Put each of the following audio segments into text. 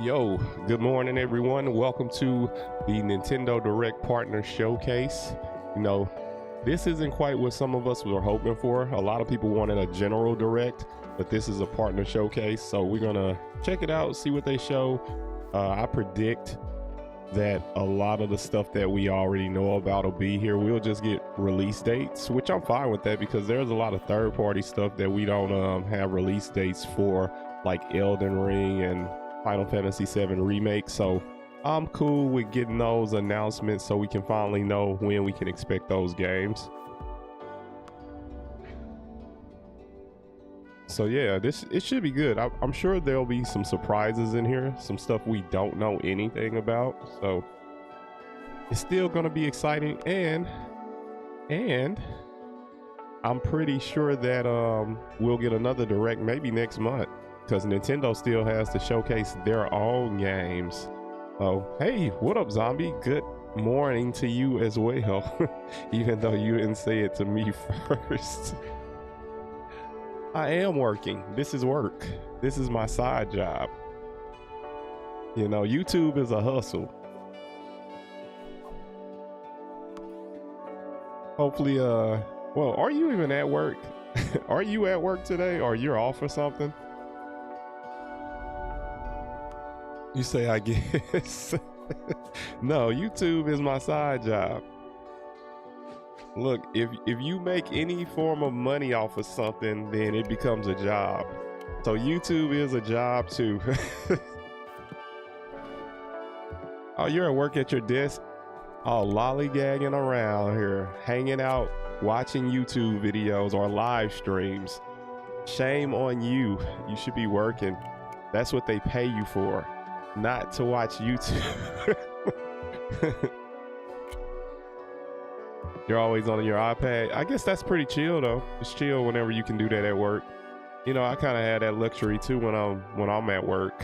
Yo, good morning, everyone. Welcome to the Nintendo Direct Partner Showcase. You know, this isn't quite what some of us were hoping for. A lot of people wanted a general direct, but this is a partner showcase. So we're going to check it out, see what they show. I predict that a lot of the stuff that we already know about will be here. We'll just get release dates, which I'm fine with that because there's a lot of third-party stuff that we don't have release dates for, like Elden Ring and Final Fantasy VII Remake. So I'm cool with getting those announcements so we can finally know when we can expect those games. So yeah, it should be good. I'm sure there'll be some surprises in here, some stuff we don't know anything about. So it's still gonna be exciting, and I'm pretty sure that we'll get another direct maybe next month because Nintendo still has to showcase their own games. Oh, hey, what up, Zombie? Good morning to you as well, even though you didn't say it to me first. I am working. This is work. This is my side job. You know, YouTube is a hustle. Hopefully, well, are you even at work? Are you at work today, or you're off or something? You say, I guess. No, YouTube is my side job. Look, if you make any form of money off of something, then it becomes a job. So YouTube is a job too. Oh, you're at work at your desk? Oh, lollygagging around here, hanging out, watching YouTube videos or live streams. Shame on you. You should be working. That's what they pay you for, not to watch YouTube. You're always on your iPad. I guess that's pretty chill though. It's chill whenever you can do that at work. You know, I kind of had that luxury too when I'm at work.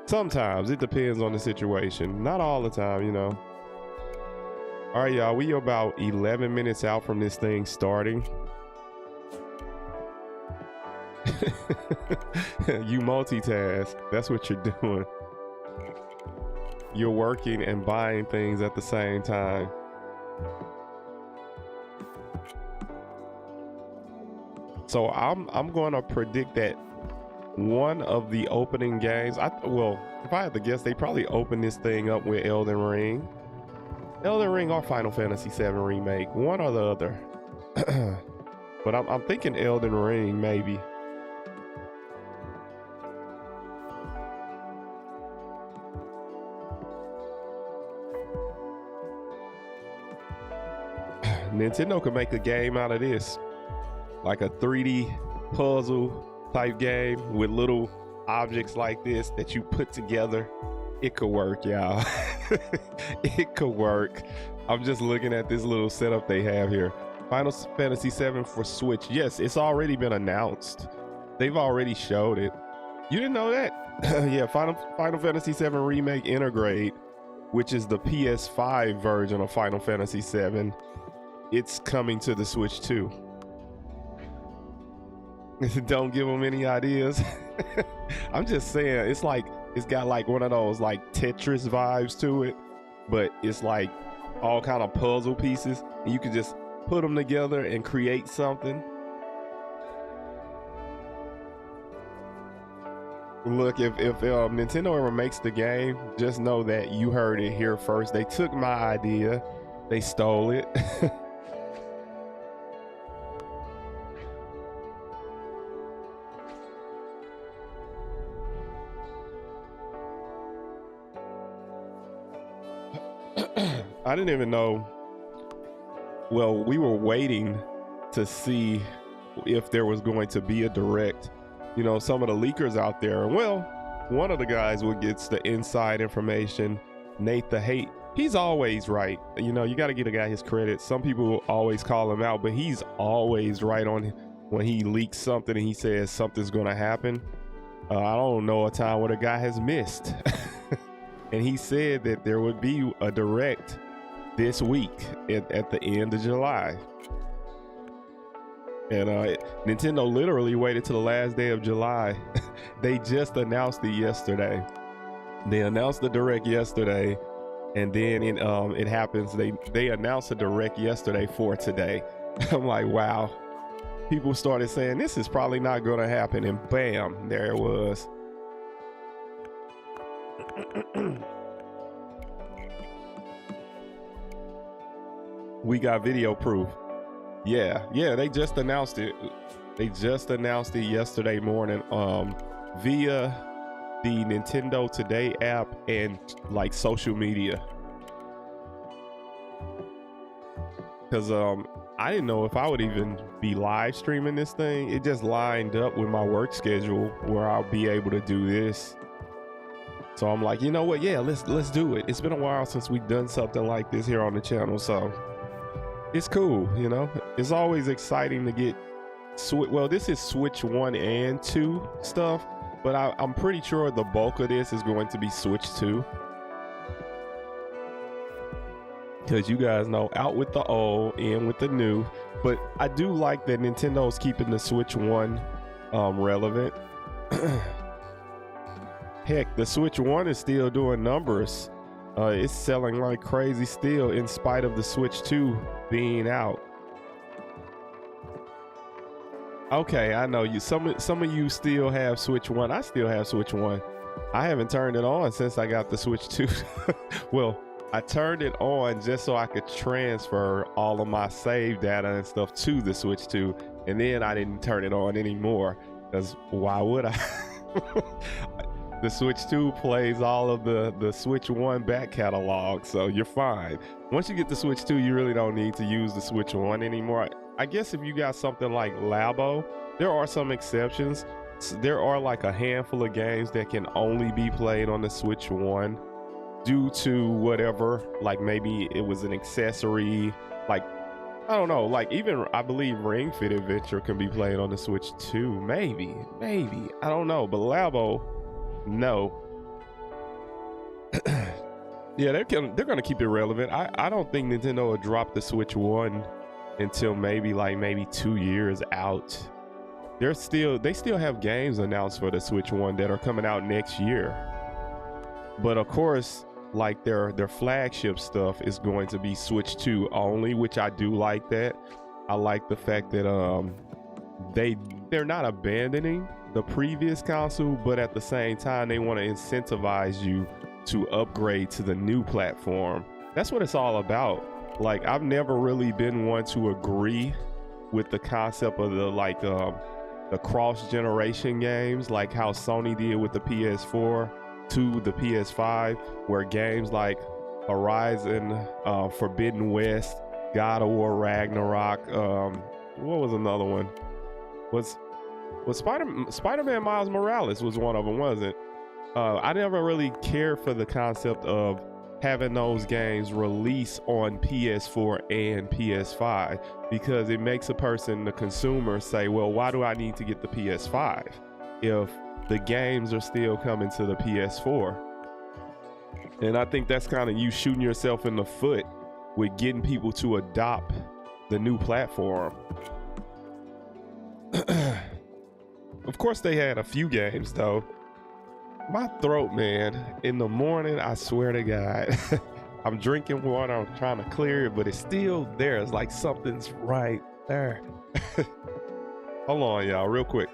Sometimes it depends on the situation. Not all the time, you know. All right, y'all, we are about 11 minutes out from this thing starting. You multitask. That's what you're doing. You're working and buying things at the same time. So I'm going to predict that one of the opening games, well, if I had to guess, they probably open this thing up with Elden Ring or Final Fantasy VII Remake, one or the other. But I'm thinking Elden Ring maybe. Nintendo could make a game out of this, like a 3D puzzle type game with little objects like this that you put together. It could work, y'all. It could work. I'm just looking at this little setup they have here. Final Fantasy VII for Switch. Yes, it's already been announced. They've already showed it. You didn't know that? Yeah, Final Fantasy VII Remake Intergrade, which is the PS5 version of Final Fantasy VII. It's coming to the Switch too. Don't give them any ideas. I'm just saying, it's like, it's got like one of those like Tetris vibes to it, but it's like all kind of puzzle pieces and you can just put them together and create something. Look, if Nintendo ever makes the game, just know that you heard it here first. They took my idea, they stole it. I didn't even know. Well, we were waiting to see if there was going to be a direct. You know, some of the leakers out there. Well, one of the guys who gets the inside information, Nate the Hate. He's always right. You know, you got to give a guy his credit. Some people always call him out, but he's always right on when he leaks something and he says something's going to happen. I don't know a time where the guy has missed. And he said that there would be a direct this week at the end of July. And Nintendo literally waited till the last day of July. They just announced it yesterday. They announced the direct yesterday, and then it happens. They announced a direct yesterday for today. I'm like, wow. People started saying this is probably not going to happen, and bam, there it was. We got video proof. Yeah, they just announced it. They just announced it yesterday morning via the Nintendo Today app and like social media. Because I didn't know if I would even be live streaming this thing. It just lined up with my work schedule where I'll be able to do this. So I'm like, you know what? Yeah, let's do it. It's been a while since we've done something like this here on the channel, so it's cool. You know, it's always exciting to get well, this is Switch 1 and 2 stuff, but I'm pretty sure the bulk of this is going to be Switch 2. Because you guys know, out with the old, in with the new. But I do like that Nintendo's keeping the Switch 1 relevant. Heck, the Switch 1 is still doing numbers. It's selling like crazy still, in spite of the Switch 2 being out. Okay, I know you. Some of you still have Switch 1. I still have Switch 1. I haven't turned it on since I got the Switch 2. Well, I turned it on just so I could transfer all of my save data and stuff to the Switch 2, and then I didn't turn it on anymore, because why would I? The Switch 2 plays all of the Switch 1 back catalog, so you're fine. Once you get the Switch 2, you really don't need to use the Switch 1 anymore. I guess if you got something like Labo, there are some exceptions. There are like a handful of games that can only be played on the Switch 1 due to whatever, like maybe it was an accessory, like, I don't know, like even I believe Ring Fit Adventure can be played on the Switch 2. Maybe, I don't know, but Labo, no. Yeah, they're gonna keep it relevant. I don't think Nintendo will drop the Switch 1 until maybe 2 years out. They still have games announced for the Switch 1 that are coming out next year. But of course, like their flagship stuff is going to be Switch 2 only, which I do like that. I like the fact that they're not abandoning the previous console, but at the same time they want to incentivize you to upgrade to the new platform. That's what it's all about. Like, I've never really been one to agree with the concept of the cross-generation games, like how Sony did with the PS4 to the PS5, where games like Horizon, Forbidden West, God of War Ragnarok, what was another one? Was Spider-Man Miles Morales was one of them, wasn't it? I never really cared for the concept of having those games release on PS4 and PS5, because it makes a person, the consumer, say, well, why do I need to get the PS5 if the games are still coming to the PS4? And I think that's kind of you shooting yourself in the foot with getting people to adopt the new platform. Of course, they had a few games though. My throat, man, in the morning, I swear to God, I'm drinking water, I'm trying to clear it, but it's still there. It's like something's right there. Hold on, y'all, real quick.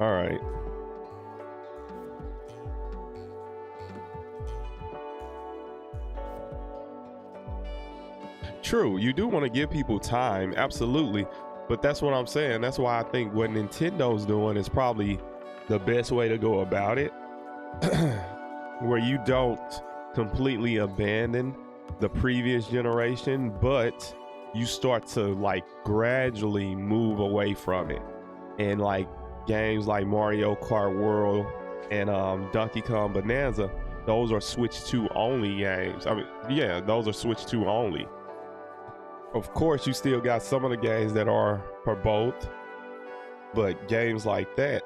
All right. True, you do want to give people time, absolutely, but that's what I'm saying. That's why I think what Nintendo's doing is probably the best way to go about it, where you don't completely abandon the previous generation, but you start to like gradually move away from it. And like games like Mario Kart World and Donkey Kong Bonanza, those are Switch 2 only games. I mean, yeah, those are Switch 2 only. Of course, you still got some of the games that are for both, but games like that,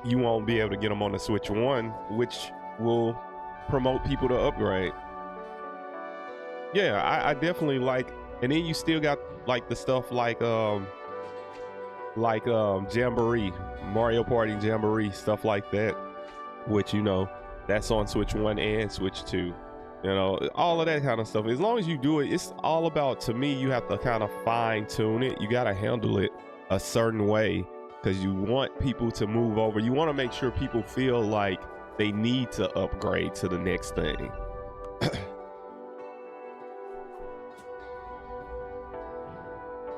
you won't be able to get them on the Switch 1, which will promote people to upgrade. Yeah, I definitely like, and then you still got like the stuff like Jamboree, Mario Party Jamboree, stuff like that, which, you know, that's on Switch 1 and Switch 2. You know, all of that kind of stuff. As long as you do it, it's all about, to me, you have to kind of fine tune it. You got to handle it a certain way because you want people to move over. You want to make sure people feel like they need to upgrade to the next thing.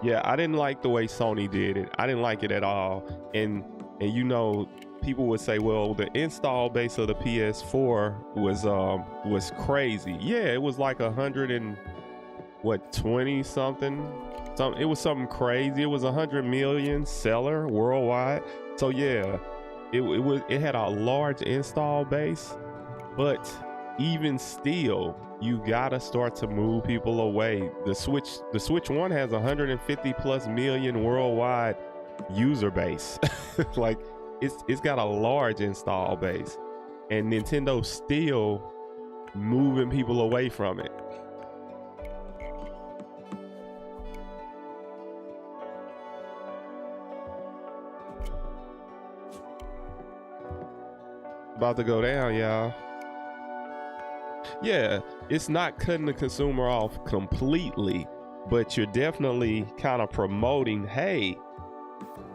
Yeah, I didn't like the way Sony did it. I didn't like it at all. And you know, people would say, well, the install base of the PS4 was crazy. Yeah, it was like 120 something. It was something crazy. It was 100 million seller worldwide. So yeah, it had a large install base, but even still, you gotta start to move people away. The Switch 1 has 150 plus million worldwide user base. Like it's got a large install base, and Nintendo's still moving people away from it. About to go down, y'all. Yeah, it's not cutting the consumer off completely, but you're definitely kind of promoting, hey,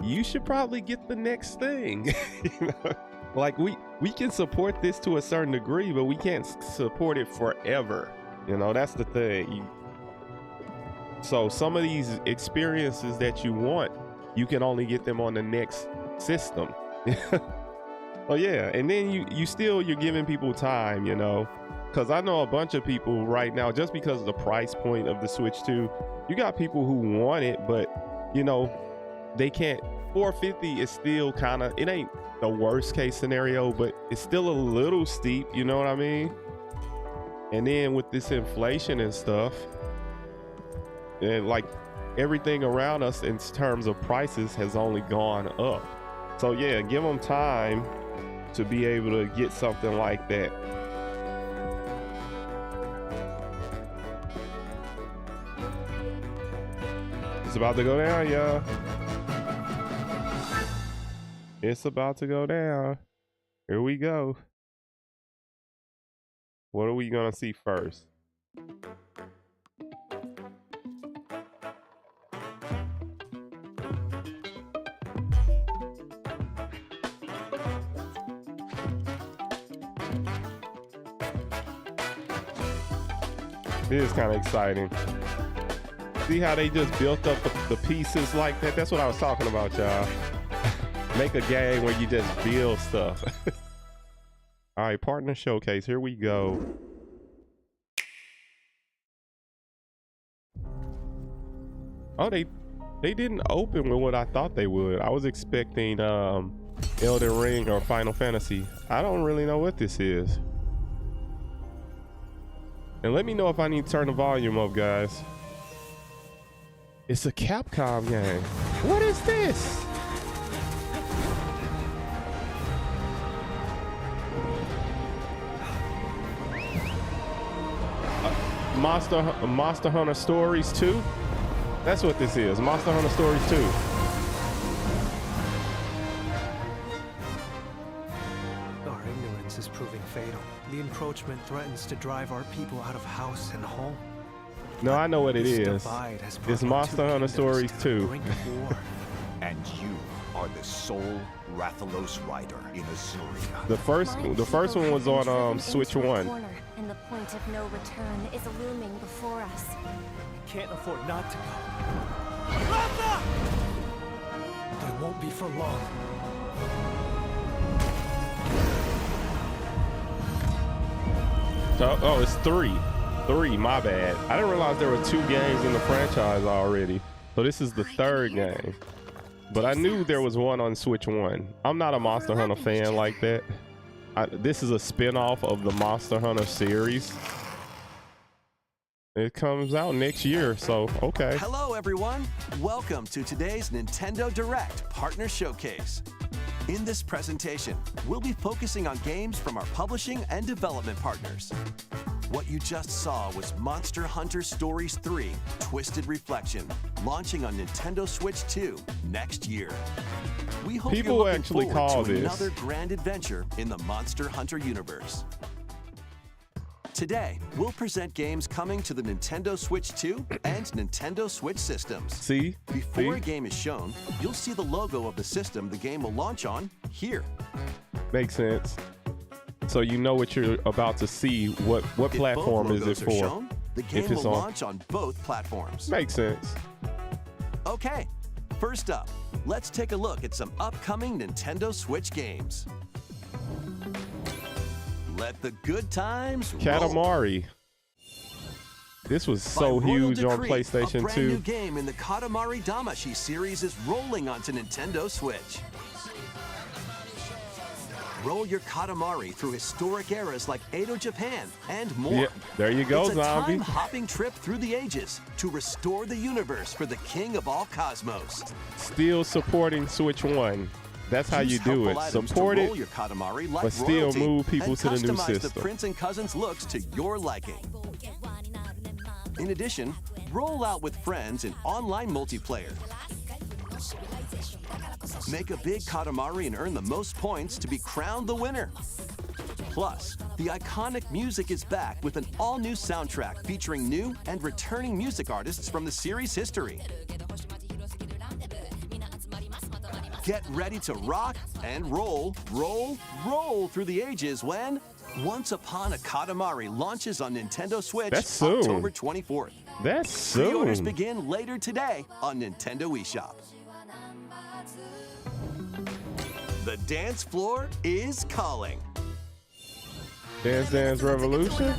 you should probably get the next thing. You know? Like we can support this to a certain degree, but we can't support it forever. You know, that's the thing. So some of these experiences that you want, you can only get them on the next system. Oh yeah, and then you're giving people time, you know. Because I know a bunch of people right now, just because of the price point of the Switch 2, you got people who want it, but, you know, they can't. 450 is still kind of, it ain't the worst case scenario, but it's still a little steep, you know what I mean? And then with this inflation and stuff, and like everything around us in terms of prices has only gone up. So yeah, give them time to be able to get something like that. It's about to go down, y'all. It's about to go down. Here we go. What are we gonna see first? This is kind of exciting. See how they just built up the pieces like that? That's what I was talking about, y'all. Make a game where you just build stuff. All right, partner showcase. Here we go. Oh, they didn't open with what I thought they would. I was expecting Elden Ring or Final Fantasy. I don't really know what this is. And let me know if I need to turn the volume up, guys. It's a Capcom game. What is this? Monster Hunter Stories 2? That's what this is. Monster Hunter Stories 2. Our ignorance is proving fatal. The encroachment threatens to drive our people out of house and home. No, I know what it is. It's Monster Hunter Stories 2. And you are the sole Rathalos rider in Azuria. The first one was on Switch 1. And the point of no return is looming before us. Can't afford not to go. Ratha! But it won't be for long. Oh, it's 3. 3, my bad. I didn't realize there were 2 games in the franchise already. So this is the 3rd game. But I knew there was one on Switch 1. I'm not a Monster Hunter fan like that. This is a spin-off of the Monster Hunter series. It comes out next year, so okay. Hello everyone, welcome to today's Nintendo Direct Partner Showcase. In this presentation, we'll be focusing on games from our publishing and development partners. What you just saw was Monster Hunter Stories 3: Twisted Reflection, launching on Nintendo Switch 2 next year. We hope People you're looking actually forward call to this another grand adventure in the Monster Hunter universe. Today, we'll present games coming to the Nintendo Switch 2 and Nintendo Switch systems. See? Before a game is shown, you'll see the logo of the system the game will launch on here. Makes sense. So you know what you're about to see. What If platform both is it logos are for? shown, the game it's will on- launch on both platforms. Makes sense. Okay, first up, let's take a look at some upcoming Nintendo Switch games. Let the good times roll. Katamari. This was By so royal huge on decree, PlayStation a brand new 2. game in the Katamari Damacy series is rolling onto Nintendo Switch. Roll your Katamari through historic eras like Edo Japan and more. Yeah, there you go, it's a zombie. time-hopping trip through the ages to restore the universe for the king of all cosmos. Still supporting Switch 1. That's how Use you do helpful it. items Support to it, roll your Katamari like but still royalty move people and to the new customize system. the prince and cousins looks to your liking. In addition, roll out with friends in online multiplayer. Make a big Katamari and earn the most points to be crowned the winner. Plus, the iconic music is back with an all-new soundtrack featuring new and returning music artists from the series' history. Get ready to rock and roll, roll, roll through the ages when Once Upon a Katamari launches on Nintendo Switch That's soon. October 24th. That's Pre-orders soon. begin later today on Nintendo eShop. The dance floor is calling. Dance Dance Revolution?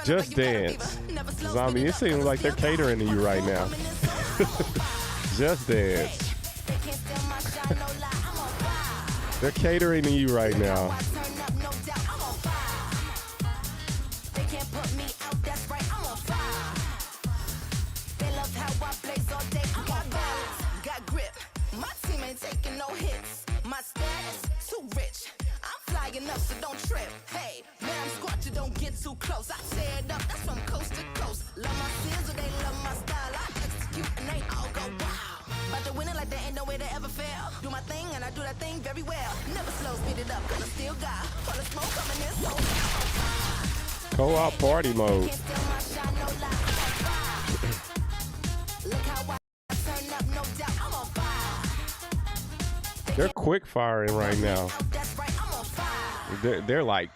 Just Dance. Zombie, it seems like they're catering to you right now. Just Dance. They're catering to you right now. Got grip. My team ain't taking no hits. My status too rich. I'm flying up, so don't trip. Hey, man, I'm scorching, don't get too close. I tear it up, that's from coast to coast. Love my skills, or they love my style. I execute and they all go wow. About to win it like there ain't no way to ever fail. Do my thing and I do that thing very well. Never slow, speed it up, cause I still got all the smoke coming in so loud. Co-op party mode. Can't steal my shine, no lie, I'm on fire. Look how I turn up, no doubt, I'm on fire. They're quick firing right now. That's right, I'm on fire. They're like,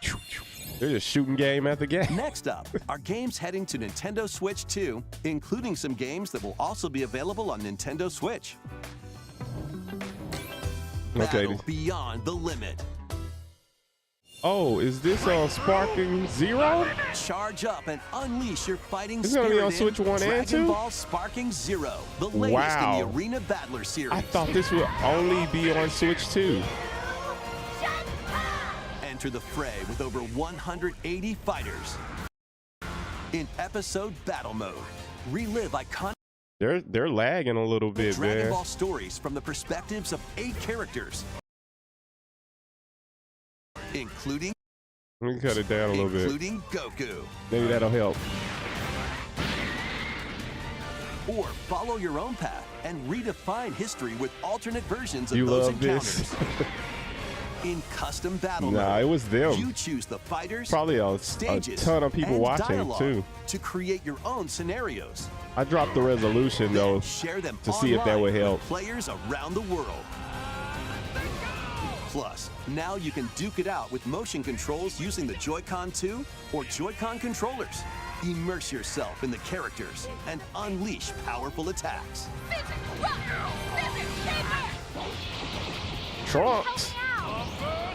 they're just shooting game after game. Next up are games heading to Nintendo Switch 2, including some games that will also be available on Nintendo Switch. Okay. Battle Beyond the Limit. Oh, is this on Sparking Zero? Charge up and unleash your fighting It's gonna spirit be on in Switch 1 and Dragon 2? Ball Sparking Zero, the latest Wow. in the Arena Battler series. I thought this would only be on Switch 2. Enter the fray with over 180 fighters. In episode battle mode, relive iconic They're lagging a little bit, Dragon man. Ball stories from the perspectives of 8 characters, including Let me cut it down a little bit. Goku. Maybe that'll help. Or follow your own path and redefine history with alternate versions of You those love encounters. this? In custom battle Nah, mode, it was them. you choose the fighters, Probably a stages, ton of people and watching dialogue too. to create your own scenarios. I dropped the resolution though. Share them to see if that online would with help. players around the world. Plus, now you can duke it out with motion controls using the Joy-Con 2 or Joy-Con controllers. Immerse yourself in the characters and unleash powerful attacks. Trunks.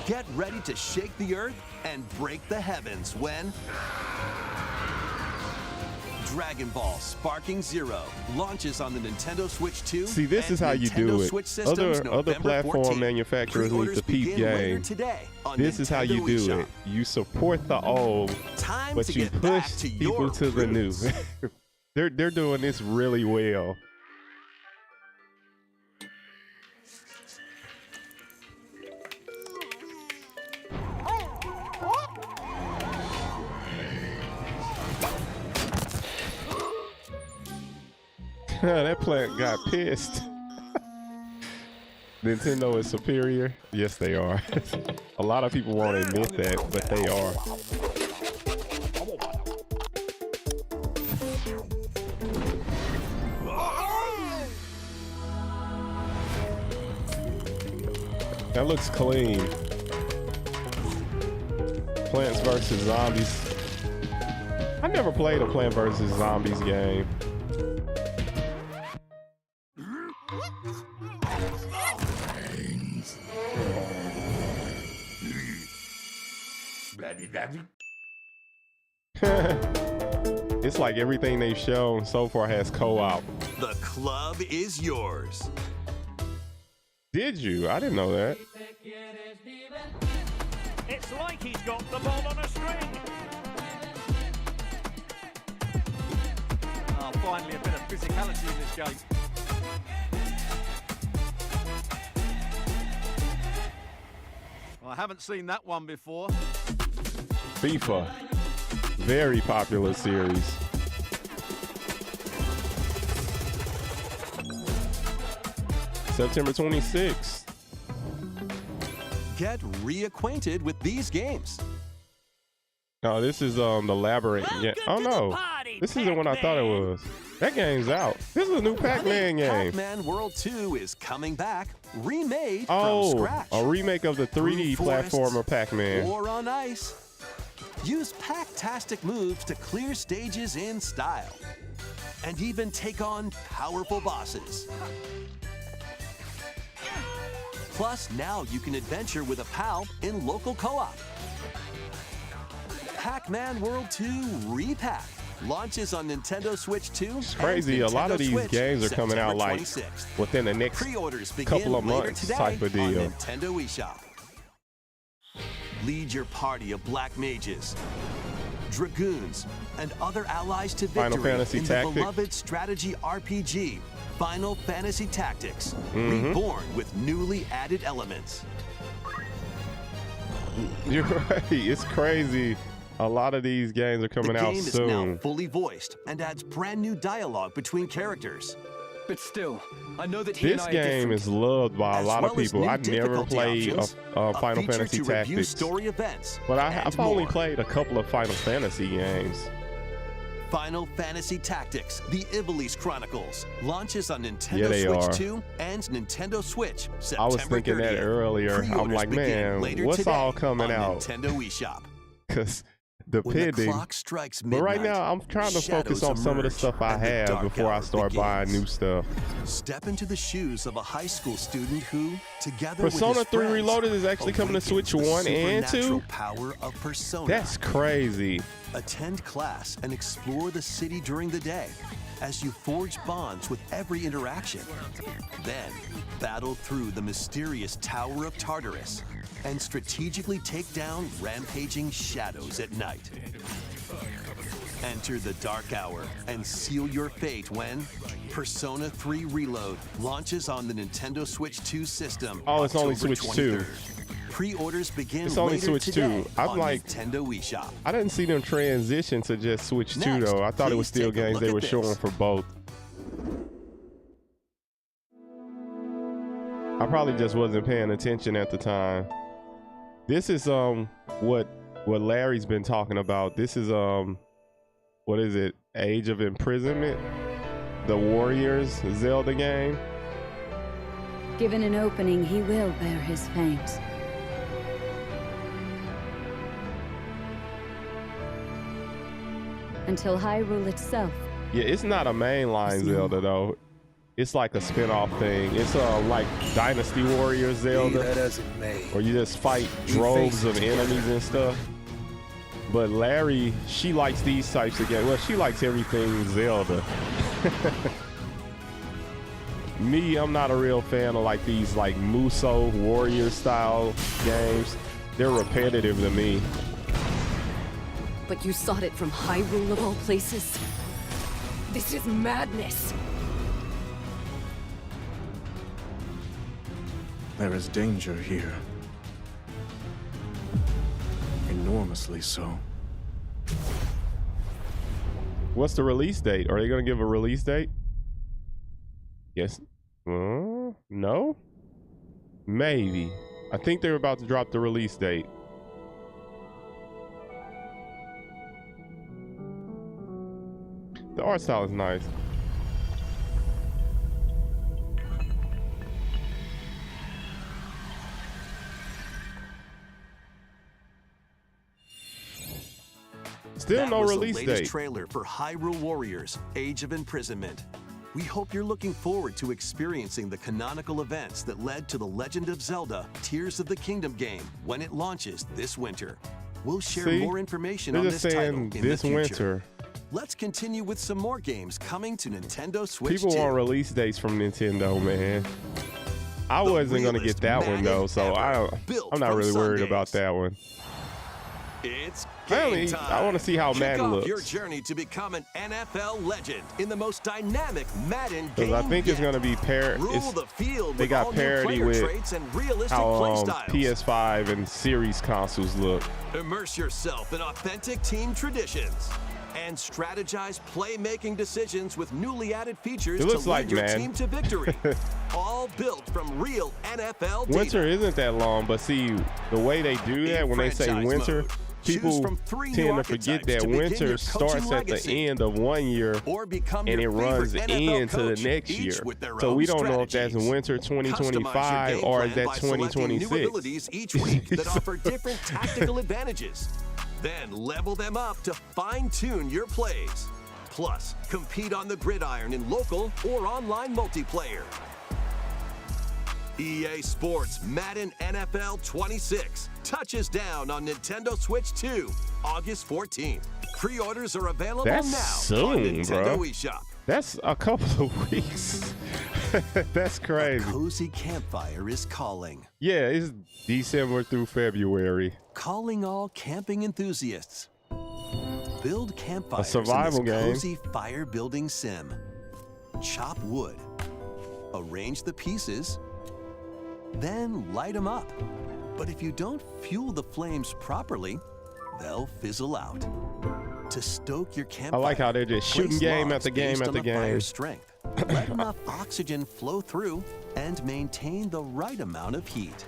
Get ready to shake the earth and break the heavens when Dragon Ball Sparking Zero launches on the Nintendo Switch 2. See, this and is how you do Nintendo it. Switch systems Other November platform 14th. manufacturers need Pre-orders to peep begin later game. today on This is how you Nintendo do eShop. it. You support the old, Time but to you get back push to people your to the new. roots. They're doing this really well. That plant got pissed. Nintendo is superior. Yes, they are. A lot of people won't admit that, but they are. That looks clean. Plants vs. Zombies. I never played a Plant vs. Zombies game. It's like everything they've shown so far has co-op. The club is yours. Did you? I didn't know that. It's like he's got the ball on a string. Oh, finally a bit of physicality in this game. Well, I haven't seen that one before. FIFA. Very popular series. September 26th. Get reacquainted with these games. Oh, this is the Labyrinth. Yeah. Oh no, this isn't what I thought it was. That game's out. This is a new Pac-Man game. Pac-Man World 2 is coming back, remade Oh, from scratch. a remake of the 3D Through forests, platformer Pac-Man. Or on ice. Use Pac-tastic moves to clear stages in style. And even take on powerful bosses. Plus, now you can adventure with a pal in local co-op. Pac-Man World 2 Repack launches on Nintendo Switch 2. It's crazy. A lot of these games are coming out like within the next couple of months type of deal. On Nintendo eShop. Lead your party of black mages, dragoons, and other allies to victory Final Fantasy in Tactics. the beloved strategy RPG, Final Fantasy Tactics, reborn with newly added elements. You're right. It's crazy. A lot of these games are coming The out game is soon. now fully voiced and adds brand new dialogue between characters. But still, I know that he This and I are game different. is loved by a As lot of well as people. new I never difficulty played options, Final feature Fantasy to review Tactics, story events, but and I've only more. played a couple of Final Fantasy games. Final Fantasy Tactics: The Ivalice Chronicles launches on Nintendo Yeah, they Switch are. 2 and Nintendo Switch September I was thinking 30th. that earlier. I'm Pre-orders like, begin man, later what's today all coming on out? Nintendo eShop. Because When the depending. clock strikes But midnight, right now, I'm trying to focus shadows on some of the emerge stuff I and the have dark before I hour start buying begins. new stuff. Step into the shoes of a high school student who, together Persona with his 3 friends, Reloaded is actually coming to awakens Switch the 1 and 2? supernatural power of Persona. That's crazy. Attend class and explore the city during the day as you forge bonds with every interaction. Then, battle through the mysterious Tower of Tartarus and strategically take down rampaging shadows at night. Enter the dark hour and seal your fate when Persona 3 Reload launches on the Nintendo Switch 2 system. Oh, it's only October Switch 2. 23rd. Pre-orders begin It's only later Switch 2. today I'm on like- Nintendo eShop. I didn't see them transition to just Switch 2 Next, though. I thought it was please still take a games look they at were this. showing for both. I probably just wasn't paying attention at the time. This is what Larry's been talking about. This is what is it? Age of Imprisonment? The Warriors Zelda game? Given an opening, he will bear his fangs. Until Hyrule itself. Yeah, it's not a mainline It's no Zelda though. It's like a spin-off thing. It's like Dynasty Warriors Zelda, as it may. where you just fight droves of enemies and stuff. But Larry, she likes these types of games. Well, she likes everything Zelda. Me, I'm not a real fan of like these like Musou Warrior style games. They're repetitive to me. But you sought it from Hyrule of all places? This is madness! There is danger here. Enormously so. What's the release date? Are they gonna give a release date? Yes. No? Maybe. I think they're about to drop the release date. The art style is nice. Still no release the latest date. trailer for Hyrule Warriors: Age of Imprisonment. We hope you're looking forward to experiencing the canonical events that led to The Legend of Zelda: Tears of the Kingdom game when it launches this winter. We'll share more information on this title in this the future. winter. Let's continue with some more games coming to Nintendo Switch People 2. want release dates from Nintendo, man. I wasn't gonna get that one though, so I'm not really worried about that one. It's game time. I want to see how Kick Madden off looks. your journey to become an NFL legend in the most dynamic Madden game. Because I think it's going to be Rule the field they with got all new parity player with traits and realistic how play styles. PS5 and Series consoles look. Immerse yourself in authentic team traditions and strategize playmaking decisions with newly added features It to looks lead like your Madden. team to victory. All built from real NFL data. Winter isn't that long, but see, the way they do that, when they say franchise winter, mode, people choose from 3 new tend to forget archetypes that to begin winter your coaching starts at the legacy. end of one year Or become and it your runs favorite NFL into the coach, next each year. with their So own we don't know if that's strategies. winter Customize your 2025 game or is plan that by selecting new 2026. abilities each week that offer different tactical advantages. Then level them up to fine-tune your plays. Plus, compete on the gridiron in local or online multiplayer. EA Sports Madden NFL 26 touches down on Nintendo Switch 2, August 14th. Pre-orders are available That's now soon, on Nintendo bro. eShop. That's a couple of weeks. That's crazy. A cozy campfire is calling. Yeah, it's December through February. Calling all camping enthusiasts. Build campfires survival in this game. cozy fire building sim. Chop wood. Arrange the pieces. Then light them up. But if you don't fuel the flames properly, they'll fizzle out. To stoke your I campfire, like how they're just shooting place game logs after game based after on the game. fire's strength. Let enough oxygen flow through and maintain the right amount of heat.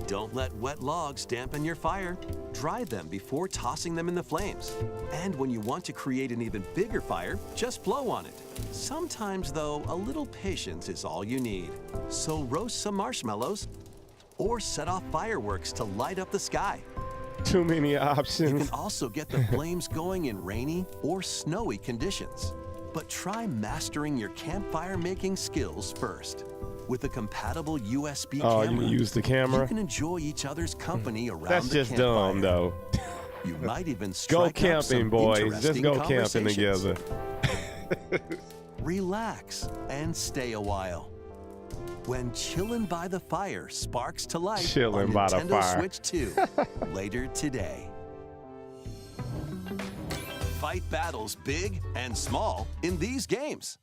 Don't let wet logs dampen your fire. Dry them before tossing them in the flames. And when you want to create an even bigger fire, just blow on it. Sometimes, though, a little patience is all you need. So roast some marshmallows or set off fireworks to light up the sky. Too many You options. can also get the flames going in rainy or snowy conditions. But try mastering your campfire making skills first. With a compatible USB Oh, camera, you can use the camera? you can enjoy each other's company around That's the just campfire. dumb, though. You might even Go strike up camping, some boys. Just interesting go camping conversations. together. Relax and stay a while. When Chillin' by the Fire sparks to life Chillin' on by the Nintendo fire. Switch 2 later today. Fight battles big and small in these games.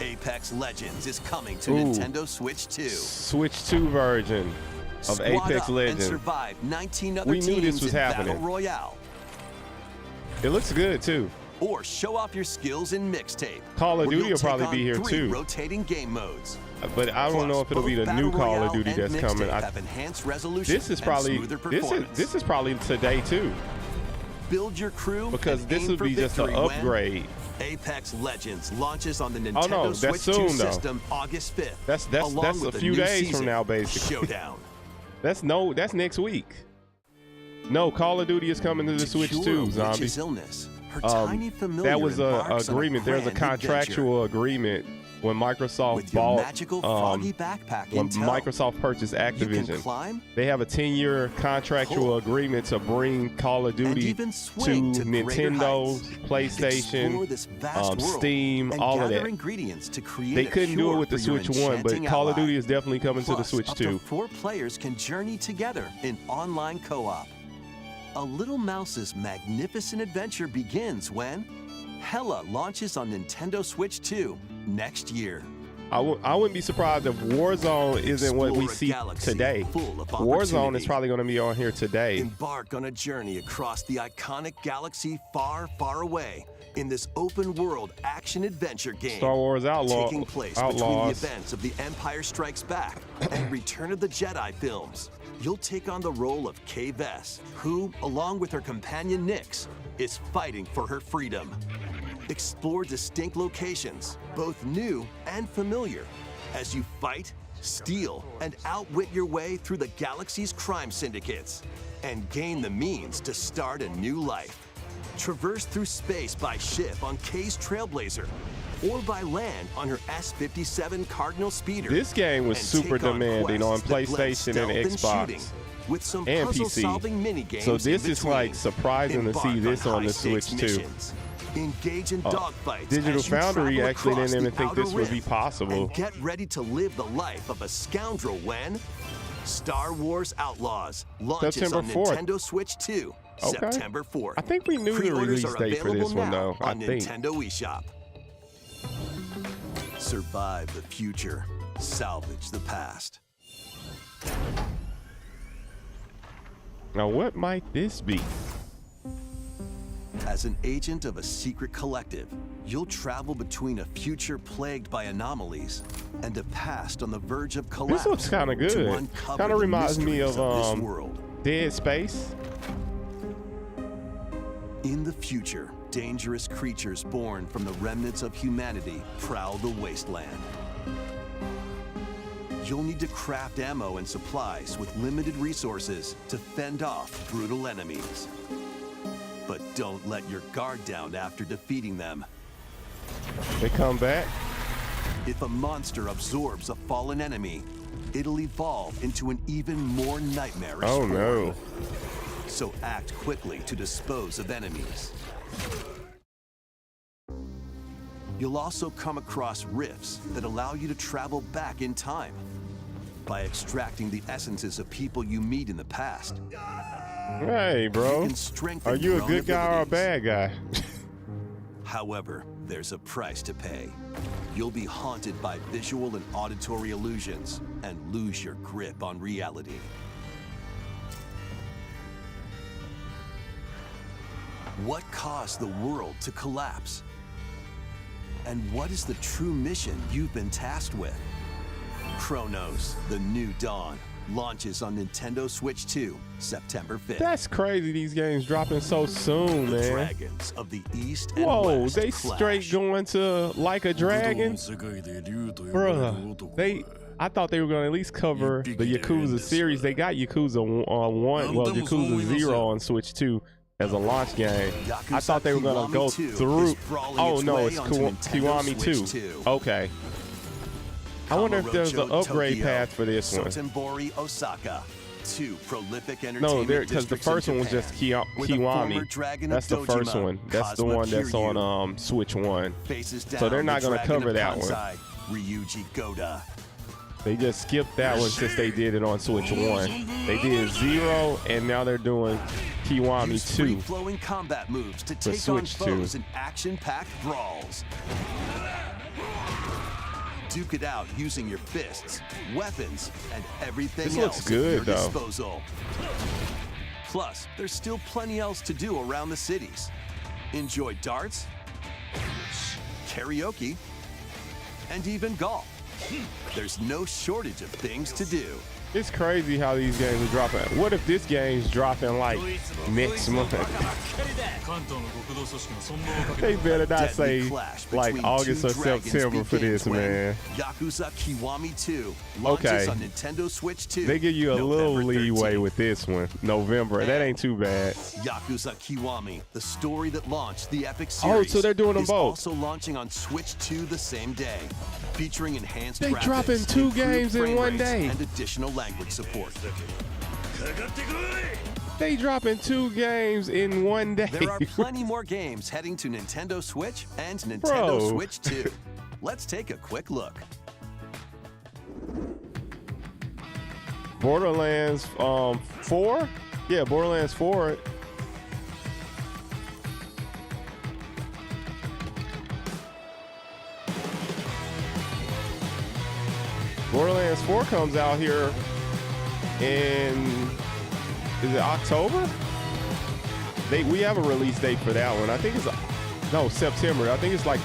Apex Legends is coming to Ooh. Nintendo Switch 2. Switch 2 version of Squad Apex up and Legends. survive 19 other We knew teams this was in happening. Battle Royale. It looks good too. Or show off your skills in Mixtape. Call of where Duty you'll will probably take be on here 3 too. rotating game modes. But I don't know if it'll be Both the new Battle Call of Royale Duty and that's coming. Mixtape have enhanced resolution This is and probably smoother performance. this is probably today too, Build your crew because and this aim would for be just an victory when upgrade. Apex Legends launches on the Oh, Nintendo no, that's Switch 2 soon, though. system August 5th. That's along a with the few new days from season, now, basically. Showdown. That's next week. No, Call of Duty is coming to the Switch cure a too, witch's Zombie. illness, her tiny familiar That was a embarks on agreement. There's a grand contractual agreement when Microsoft With your bought magical froggy backpack when in tow. Microsoft purchased You can Activision. climb They have a 10-year contractual Cool. agreement to bring Call of Duty even swing to greater Nintendo, heights. PlayStation, Explore this vast world Steam, and all of gather that. ingredients to create They a couldn't do it cure with the for your Switch 1, but enchanting Call of ally. Duty is definitely coming to the Plus, Switch up 2. to 4 players can journey together in online co-op. A Little Mouse's magnificent adventure begins when Hella launches on Nintendo Switch 2 next year. I wouldn't be surprised if Warzone isn't what we Explore a see galaxy today. full of Warzone is opportunity. probably going to be on here today. Embark on a journey across the iconic galaxy far, far away in this open-world action-adventure game. Star Wars taking place between the Outlaws. events of The Empire Strikes Back and Return of the Jedi films. You'll take on the role of Kay Vess, who, along with her companion Nyx, is fighting for her freedom. Explore distinct locations, both new and familiar, as you fight, steal, and outwit your way through the galaxy's crime syndicates, and gain the means to start a new life. Traverse through space by ship on Kay's Trailblazer, or by land on her S-57 Cardinal Speeder. This game was and super take on demanding on quests that blend PlayStation and stealth Xbox with some and puzzle-solving PC. mini-games So in this is like between. surprising to see Embark this on the high-stakes Switch too. missions. Engage in dogfights Digital as you Foundry travel actually across didn't even the think this Outer would be Rim. possible. And get ready to live the life of a scoundrel when Star Wars Outlaws launches September on 4th. Nintendo Switch 2, Okay. September 4th. I think we knew the Pre-orders release are date for this available one, now though. I on think. Nintendo eShop. Survive the future. Salvage the past. Now, what might this be? As an agent of a secret collective, you'll travel between a future plagued by anomalies and a past on the verge of collapse. This looks kind of to good. uncover Kind of the reminds me mysteries of this world. Dead Space. In the future, dangerous creatures born from the remnants of humanity prowl the wasteland. You'll need to craft ammo and supplies with limited resources to fend off brutal enemies. But don't let your guard down after defeating them. They come back. If a monster absorbs a fallen enemy, it'll evolve into an even more nightmarish Oh form. no. So act quickly to dispose of enemies. You'll also come across rifts that allow you to travel back in time by extracting the essences of people you meet in the past. Hey, You bro. can strengthen Are you a your own good guy or a abilities. bad guy? However, there's a price to pay. You'll be haunted by visual and auditory illusions and lose your grip on reality. What caused the world to collapse? And what is the true mission you've been tasked with? Chronos, The New Dawn, launches on Nintendo Switch 2, September 5th. That's crazy. These games dropping so soon, The man. dragons of the East and Whoa, West they clash. straight going to Like a Dragon? Bruh, I thought they were going to at least cover the Yakuza series. They got Yakuza 1, well, Yakuza 0 on Switch 2 as a launch game. I thought they were going to go Kiwami 2 through. is brawling Oh, its no, way it's onto Nintendo Kiwami Switch 2. 2. Okay. I wonder if there's an Kamurocho upgrade Tokyo, path for this one. Sotenbori Osaka, two prolific No, entertainment because the districts in first one was Japan, just where the former Kiwami. dragon That's of the first Dojima, one. That's the Cosmo one that's Kiryu, on Switch 1. faces down So they're not the gonna dragon cover of that one. Kansai, Ryuji Goda. They just skipped that one since they did it on Switch 1. They did 0, and now they're doing Kiwami Use 2. free-flowing combat moves to take on Switch 2. foes in action-packed brawls. Duke it out using your fists, weapons, and everything This else looks good, at your though. disposal. Plus, there's still plenty else to do around the cities. Enjoy darts, karaoke, and even golf. There's no shortage of things to do. It's crazy how these games are dropping. What if this game's dropping like next month? They better not Deadly say clash like between August two or dragons September for begins this, when man. Yakuza Kiwami 2 launches Okay. on Nintendo Switch 2. They give you a little November leeway 13th. with this one. November. That ain't too bad. Yakuza Kiwami, the story that launched the epic Oh, series. so they're doing them is both. also launching on Switch 2 the same day, featuring enhanced They graphics, dropping two improved games in frame one rates, day. and additional language support. They dropping 2 games in one day. There are plenty more games heading to Nintendo Switch and Nintendo Bro. Switch 2. Let's take a quick look. Borderlands 4? Yeah, Borderlands 4. Borderlands 4 comes out here in, is it October? We have a release date for that one. I think it's, no, September. I think it's like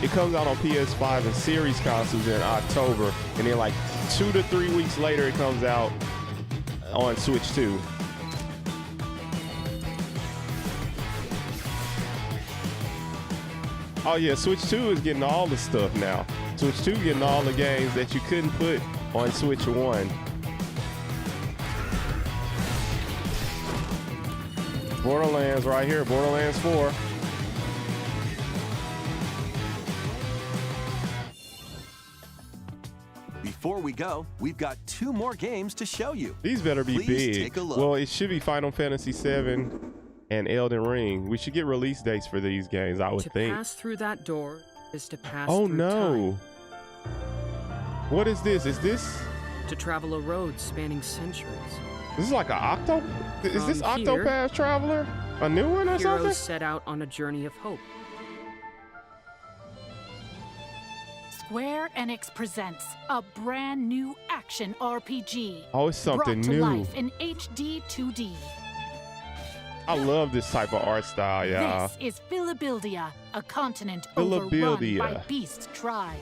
it comes out on PS5 and series consoles in October, and then like 2 to 3 weeks later it comes out on Switch 2. Oh yeah, Switch 2 is getting all the stuff now. Switch 2 getting all the games that you couldn't put on Switch 1. Borderlands right here, Borderlands 4. Before we go, we've got 2 more games to show you. These better be Please big. take a look. Well, it should be Final Fantasy VII and Elden Ring. We should get release dates for these games, I would think. To pass through that door is to pass Oh through no. time. What is this? Is this To travel a road spanning centuries. this is like an Octo? Is this From here, Octopath Traveler? A new one or something? Heroes set out on a journey of hope. Square Enix presents a brand new action RPG. Oh, it's something brought to new. life in HD 2D. I love this type of art style, y'all. This is Philabildia, a continent overrun by Philabildia. beast tribes.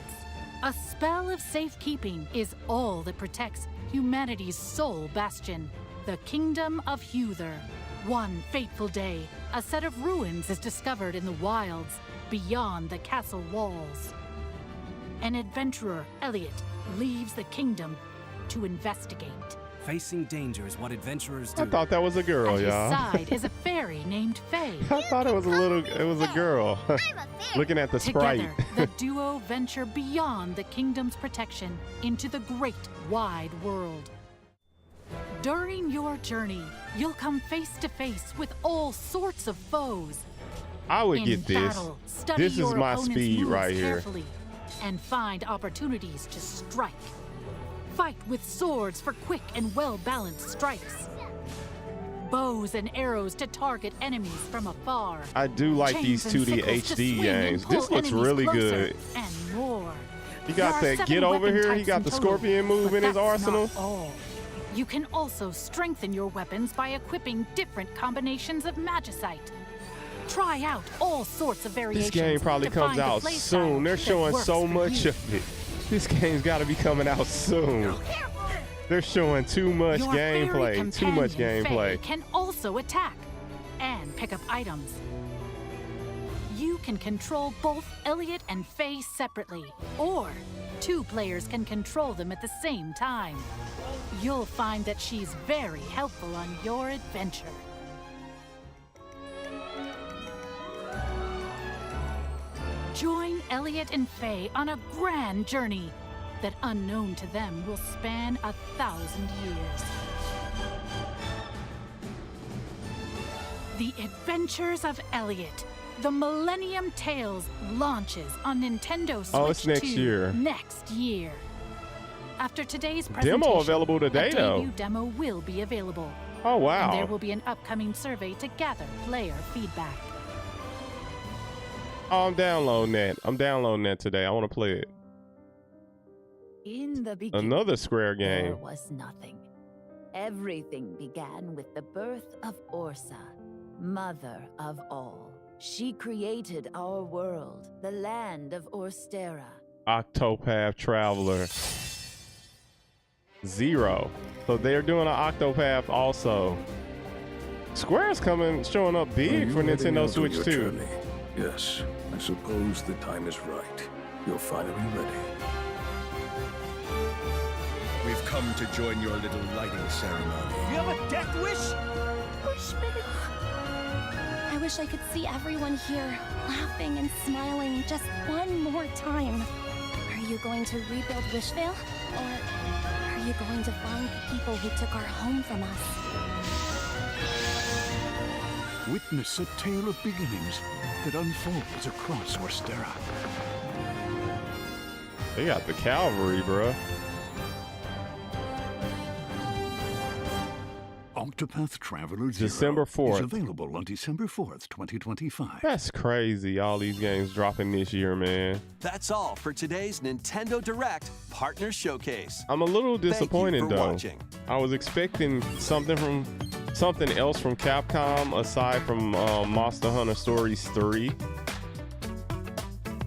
A spell of safekeeping is all that protects humanity's sole bastion, the Kingdom of Huther. One fateful day, a set of ruins is discovered in the wilds beyond the castle walls. An adventurer, Elliot, leaves the kingdom to investigate. Facing danger is what adventurers do. I thought that was a girl, At his y'all. side is a fairy named Faye. I thought it was a girl. Looking at the sprite. Together, the duo venture beyond the kingdom's protection into the great wide world. During your journey, you'll come face to face with all sorts of foes. I would In get this. battle, study This is your my opponent's speed moves right here. carefully and find opportunities to strike. Fight with swords for quick and well-balanced strikes. Bows and arrows to target enemies from afar. I do like Chains these and 2D sickles to HD swing and games. pull This looks enemies really closer, good. And more. He got There are that 7 get over weapon here. He types got in the total, scorpion move but in his that's arsenal. not all. You can also strengthen your weapons by equipping different combinations of magicite. Try out all sorts of variations. This game probably to comes find the out play soon. style They're that showing works so for much you. of it. This game's got to be coming out soon. They're showing too much Your fairy gameplay. Too much companion, Faye, gameplay. can also attack and pick up items. You can control both Elliot and Faye separately, or 2 players can control them at the same time. You'll find that she's very helpful on your adventure. Join Elliot and Faye on a grand journey that, unknown to them, will span 1,000 years. The Adventures of Elliot, the Millennium Tales, launches on Nintendo Switch Oh, it's next 2 year. next year. After today's presentation, Demo available today, a though. debut demo will be available. Oh, And there wow. will be an upcoming survey to gather player feedback. Oh, I'm downloading that. I'm downloading that today. I want to play it. In the beginning, Another Square there game. was nothing. Everything began with the birth of Orsa, mother of all. She created our world, the land of Orstera. Octopath Traveler 0. So they're doing an Octopath also. Square's showing up big for Nintendo Switch 2. Yes, I suppose the time is right. You're finally ready. We've come to join your little lighting ceremony. You have a death wish? I wish I could see everyone here laughing and smiling just one more time. Are you going to rebuild Wishvale? Or are you going to find the people who took our home from us? Witness a tale of beginnings that unfolds across Orstera. They got the cavalry, bruh. Octopath Traveler 0 December 4th. is available on December 4th, 2025. That's crazy. All these games dropping this year, man. That's all for today's Nintendo Direct Partner Showcase. I'm a little disappointed Thank you for though. watching. I was expecting something else from Capcom aside from Monster Hunter Stories 3.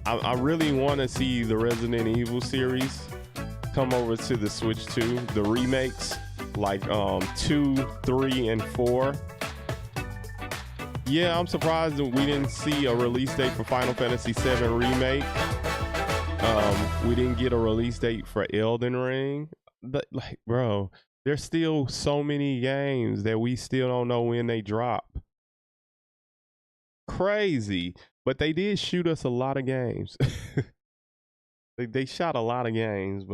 I really want to see the Resident Evil series come over to the Switch 2, the remakes like 2, 3, and 4. Yeah, I'm surprised that we didn't see a release date for Final Fantasy VII Remake. We didn't get a release date for Elden Ring. But like, bro, there's still so many games that we still don't know when they drop. Crazy. But they did shoot us a lot of games. They shot a lot of games,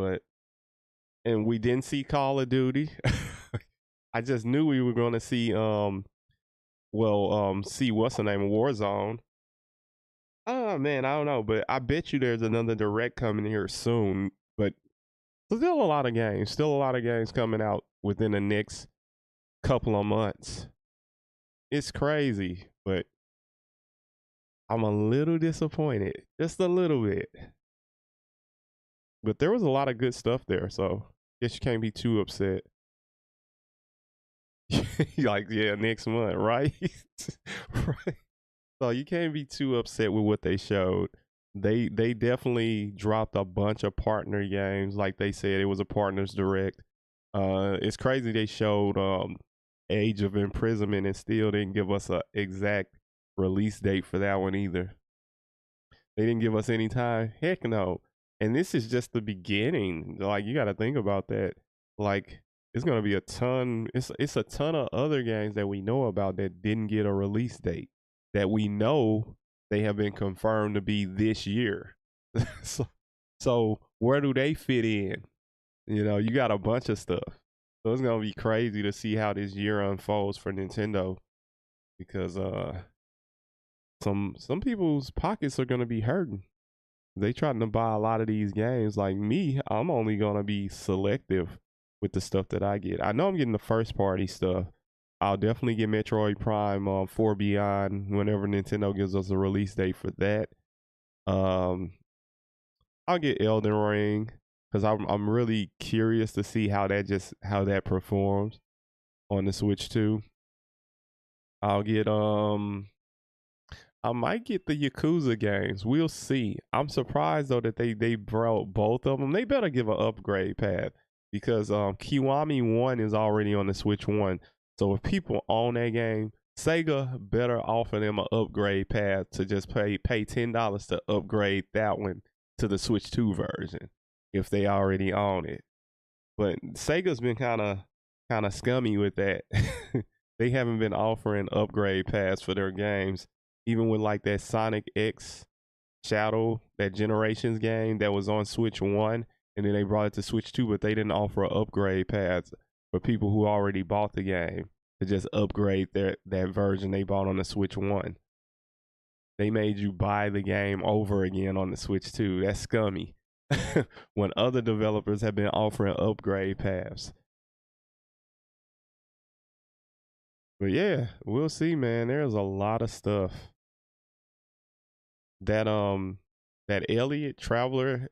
and we didn't see Call of Duty. I just knew we were going to see see what's the name of Warzone. Oh man, I don't know, but I bet you there's another Direct coming here soon. But still a lot of games coming out within the next couple of months. It's crazy, but I'm a little disappointed, just a little bit. But there was a lot of good stuff there, so I guess you can't be too upset. Like, yeah, next month, right? Right. So you can't be too upset with what they showed. They definitely dropped a bunch of partner games. Like they said, it was a Partners Direct. It's crazy they showed Age of Imprisonment and still didn't give us an exact release date for that one either. They didn't give us any time. Heck no. And this is just the beginning. Like, you got to think about that. Like, it's going to be a ton. It's a ton of other games that we know about that didn't get a release date, that we know they have been confirmed to be this year. So where do they fit in? You know, you got a bunch of stuff. So it's going to be crazy to see how this year unfolds for Nintendo, because some people's pockets are going to be hurting. They trying to buy a lot of these games. Like me, I'm only going to be selective with the stuff that I get. I know I'm getting the first party stuff. I'll definitely get Metroid Prime 4 Beyond whenever Nintendo gives us a release date for that. I'll get Elden Ring because I'm really curious to see how that performs on the Switch 2. I'll get I might get the Yakuza games. We'll see. I'm surprised though that they brought both of them. They better give an upgrade path, because Kiwami 1 is already on the Switch 1. So if people own that game, Sega better offer them an upgrade path to just pay $10 to upgrade that one to the Switch 2 version if they already own it. But Sega's been kind of scummy with that. They haven't been offering upgrade paths for their games. Even with like that Sonic X Shadow, that Generations game that was on Switch 1, and then they brought it to Switch 2, but they didn't offer an upgrade path for people who already bought the game to just upgrade that version they bought on the Switch 1. They made you buy the game over again on the Switch 2. That's scummy. When other developers have been offering upgrade paths. But yeah, we'll see, man. There's a lot of stuff. That Traveler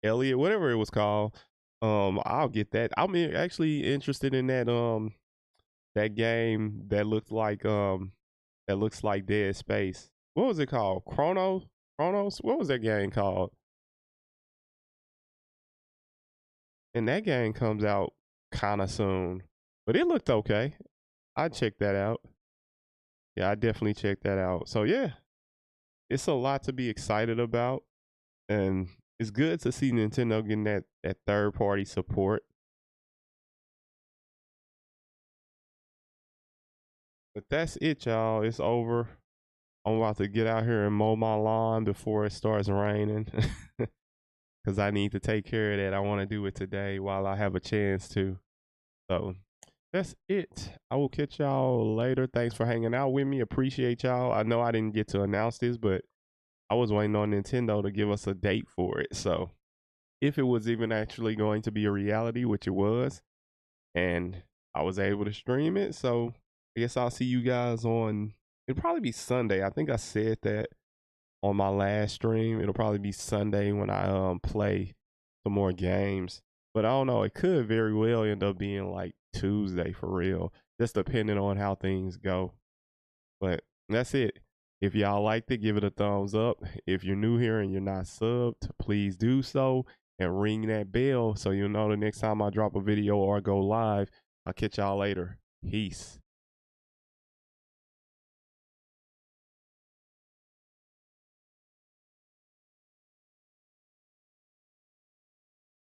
Elliot, whatever it was called, I'll get that. I'm actually interested in that game that looks like Dead Space. What was it called? Chronos? What was that game called? And that game comes out kind of soon, but it looked okay. I'd check that out. Yeah, I definitely check that out. So yeah, it's a lot to be excited about, and it's good to see Nintendo getting that third party support. But that's it, y'all. It's over. I'm about to get out here and mow my lawn before it starts raining, because I need to take care of that. I want to do it today while I have a chance to. So that's it. I will catch y'all later. Thanks for hanging out with me. Appreciate y'all. I know I didn't get to announce this, but I was waiting on Nintendo to give us a date for it. So if it was even actually going to be a reality, which it was, and I was able to stream it. So I guess I'll see you guys on, it'll probably be Sunday. I think I said that on my last stream. It'll probably be Sunday when I play some more games. But I don't know, it could very well end up being like Tuesday for real, just depending on how things go. But that's it. If y'all liked it, give it a thumbs up. If you're new here and you're not subbed, please do so and ring that bell so you'll know the next time I drop a video or go live. I'll catch y'all later. Peace.